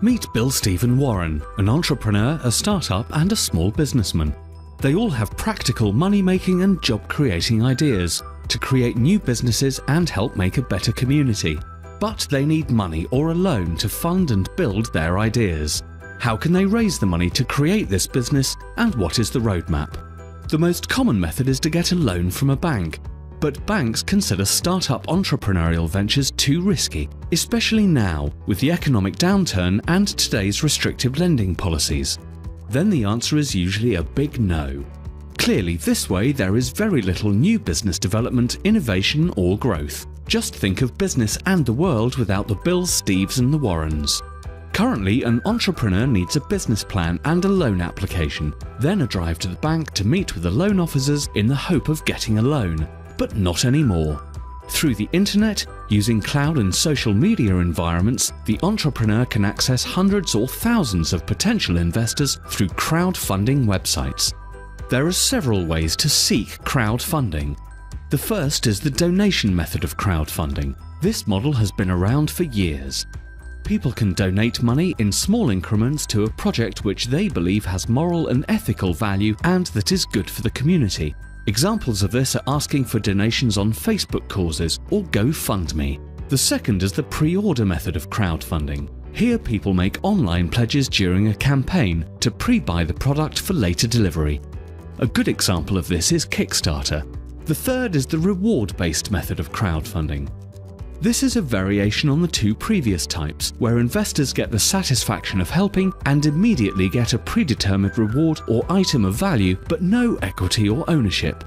Meet Bill, Steve and Warren, an entrepreneur, a startup and a small businessman. They all have practical money-making and job-creating ideas to create new businesses and help make a better community. But they need money or a loan to fund and build their ideas. How can they raise the money to create this business, and what is the roadmap? The most common method is to get a loan from a bank. But banks consider startup entrepreneurial ventures too risky, especially now with the economic downturn and today's restrictive lending policies. Then the answer is usually a big no. Clearly, this way there is very little new business development, innovation or growth. Just think of business and the world without the Bills, Steves and the Warrens. Currently, an entrepreneur needs a business plan and a loan application, then a drive to the bank to meet with the loan officers in the hope of getting a loan. But not anymore. Through the internet, using cloud and social media environments, the entrepreneur can access hundreds or thousands of potential investors through crowdfunding websites. There are several ways to seek crowdfunding. The first is the donation method of crowdfunding. This model has been around for years. People can donate money in small increments to a project which they believe has moral and ethical value and that is good for the community. Examples of this are asking for donations on Facebook causes or GoFundMe. The second is the pre-order method of crowdfunding. Here people make online pledges during a campaign to pre-buy the product for later delivery. A good example of this is Kickstarter. The third is the reward-based method of crowdfunding. This is a variation on the two previous types, where investors get the satisfaction of helping and immediately get a predetermined reward or item of value, but no equity or ownership.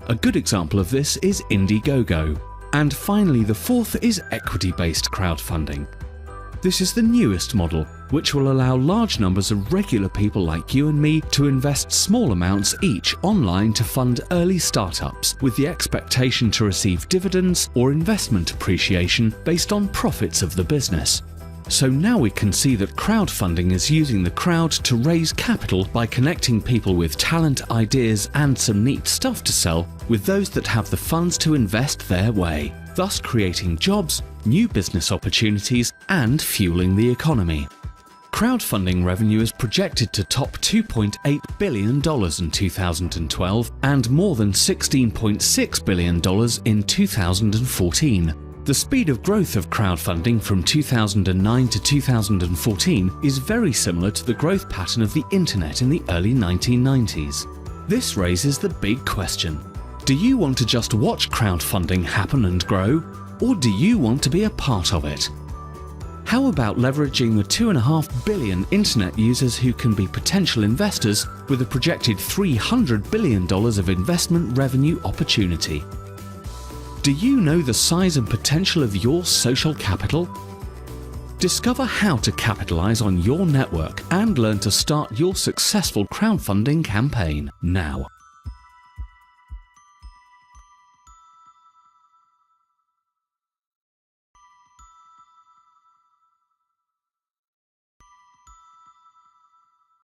A good example of this is Indiegogo. And finally, the fourth is equity-based crowdfunding. This is the newest model, which will allow large numbers of regular people like you and me to invest small amounts each online to fund early startups with the expectation to receive dividends or investment appreciation based on profits of the business. So now we can see that crowdfunding is using the crowd to raise capital by connecting people with talent, ideas and some neat stuff to sell with those that have the funds to invest their way, thus creating jobs, new business opportunities and fueling the economy. Crowdfunding revenue is projected to top $2.8 billion in 2012 and more than $16.6 billion in 2014. The speed of growth of crowdfunding from 2009 to 2014 is very similar to the growth pattern of the internet in the early 1990s. This raises the big question. Do you want to just watch crowdfunding happen and grow, or do you want to be a part of it? How about leveraging the 2.5 billion internet users who can be potential investors with a projected $300 billion of investment revenue opportunity? Do you know the size and potential of your social capital? Discover how to capitalize on your network and learn to start your successful crowdfunding campaign now.